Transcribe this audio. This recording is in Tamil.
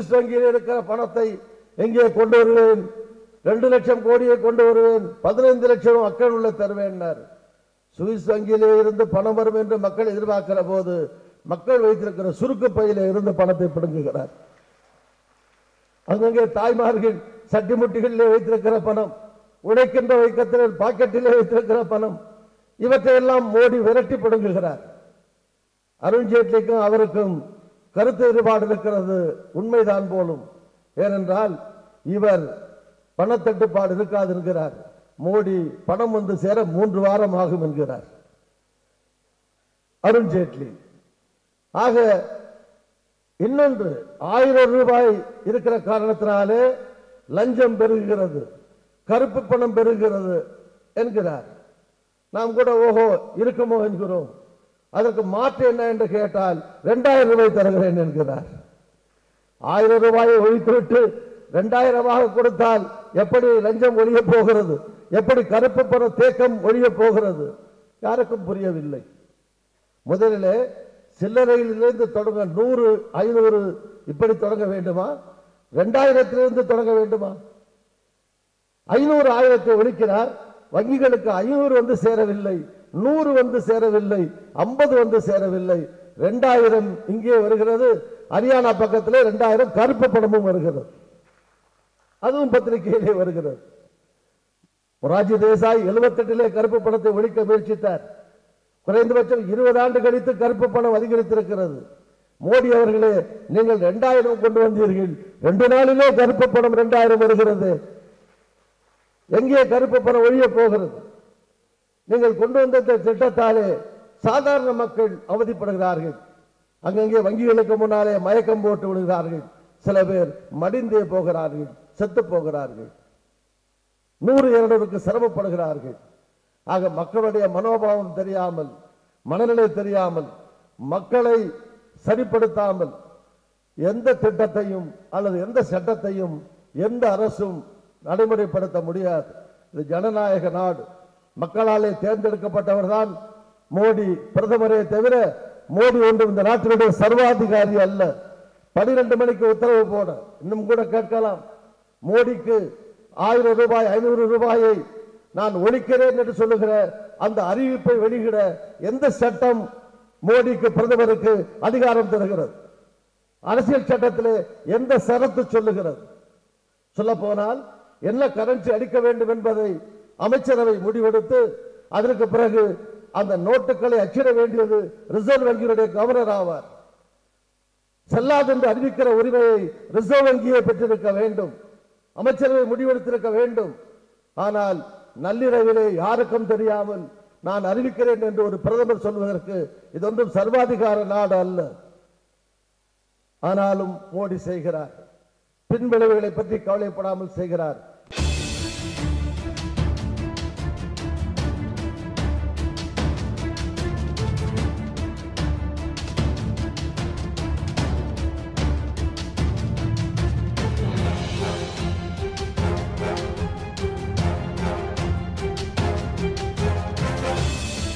சுவிஸ் வங்கியில் இருக்கிற பணத்தை எங்கே கொண்டு வருவேன், 2 லட்சம் கோடியை கொண்டு வருவேன், 15 லட்சம் மக்கள் உள்ள தருவேன். சுவிஸ் வங்கியிலே இருந்து பணம் வரும் என்று மக்கள் எதிர்பார்க்கிற போது மக்கள் வைத்திருக்கிற சுருக்கு பையிலே இருந்து பணத்தை பிடுங்குகிறார். அங்கங்கே தாய்மார்கள் சட்டி முட்டிகளிலே வைத்திருக்கிற பணம், உழைக்கின்ற வைக்கத்தில் பாக்கெட்டிலே வைத்திருக்கிற பணம், இவற்றையெல்லாம் மோடி விரட்டி பிடுங்குகிறார். அருண்ஜேட்லிக்கும் அவருக்கும் கருத்து வேறுபாடு இருக்கிறது, உண்மைதான் போலும். ஏனென்றால் இவர் பணத்தட்டுப்பாடு இருக்காது என்கிறார், மோடி பணம் வந்து சேர 3 வாரம் ஆகும் என்கிறார் அருண்ஜேட்லி. ஆக இன்னொன்று, 1000 ரூபாய் இருக்கிற காரணத்தினாலே லஞ்சம் பெருகுகிறது, கருப்பு பணம் பெருகிறது என்கிறார். நாம் கூட ஓஹோ இருக்குமோ என்கிறோம். அதற்கு மாற்று என்ன என்று கேட்டால் 2000 ரூபாய் தருகிறேன் என்கிறார். 1000 ரூபாயை ஒழித்துவிட்டு 2000 கொடுத்தால் எப்படி லஞ்சம் ஒழிய போகிறது, எப்படி கருப்பு பண தேக்கம் ஒழிய போகிறது, யாருக்கும் புரியவில்லை. முதலிலே சில்லறையிலிருந்து தொடங்க 100, 500 இப்படி தொடங்க வேண்டுமா, 2000 தொடங்க வேண்டுமா? 500, 1000 ஒழிக்கிறார். வங்கிகளுக்கு 500 வந்து சேரவில்லை, 100 வந்து சேரவில்லை, 50 வந்து சேரவில்லை, 2000 இங்கே வருகிறது. ஹரியானா பக்கத்திலே 2000 கருப்பு பணமும் வருகிறது, அதுவும் பத்திரிகையிலே வருகிறது. மொரார்ஜி தேசாய் 78 கருப்பு பணத்தை ஒழிக்க முயற்சித்தார். குறைந்தபட்சம் 20 ஆண்டு கழித்து கருப்பு பணம் அதிகரித்திருக்கிறது. மோடி அவர்களே, நீங்கள் 2000 கொண்டு வந்தீர்கள், 2 நாளிலே கருப்பு பணம் 2000 வருகிறது. எங்கே கருப்பு பணம் ஒழிய போகிறது? நீங்கள் கொண்டு வந்த திட்டத்தாலே சாதாரண மக்கள் அவதிப்படுகிறார்கள். அங்கங்கே வங்கிகளுக்கு முன்னாலே மயக்கம் போட்டு விடுகிறார்கள், சில பேர் மடிந்தே போகிறார்கள், செத்து போகிறார்கள், 100-200க்கு சிரமப்படுகிறார்கள். ஆக மக்களுடைய மனோபாவம் தெரியாமல், மனநிலை தெரியாமல், மக்களை சரிப்படுத்தாமல் எந்த திட்டத்தையும் அல்லது எந்த சட்டத்தையும் எந்த அரசும் நடைமுறைப்படுத்த முடியாது. இது ஜனநாயக நாடு, மக்களாலே தேர்ந்தெடுக்கப்பட்டவர் தான் மோடி பிரதமரே தவிர மோடி ஒன்றும் இந்த நாட்டினுடைய சர்வாதிகாரி அல்ல. 12 மணிக்கு உத்தரவு போட இன்னும் கூட கேட்கலாம். மோடிக்கு 1000 ரூபாய் 500 ரூபாயை நான் ஒழிக்கிறேன் என்று சொல்லுகிற அந்த அறிவிப்பை வெளியிட எந்த சட்டம் மோடிக்கு பிரதமருக்கு அதிகாரம் தருகிறது? அரசியல் சட்டத்திலே எந்த சரத்து சொல்லுகிறது? சொல்ல போனால் என்ன கரன்சி அடிக்க வேண்டும் என்பதை அமைச்சரவை முடிவெடுத்து அதற்கு பிறகு அந்த நோட்டுகளை அச்சிட வேண்டியது ரிசர்வ் வங்கியுடைய கவர்னர் ஆவார். செல்லாது என்று அறிவிக்கிற உரிமையை ரிசர்வ் வங்கியை பெற்றிருக்க வேண்டும், அமைச்சரவை முடிவெடுத்திருக்க வேண்டும். ஆனால் நள்ளிரவிலே யாருக்கும் தெரியாமல் நான் அறிவிக்கிறேன் என்று ஒரு பிரதமர் சொல்வதற்கு இது ஒன்றும் சர்வாதிகார நாடு அல்ல. ஆனாலும் மோடி செய்கிறார், பின்விளைவுகளை பற்றி கவலைப்படாமல் செய்கிறார்.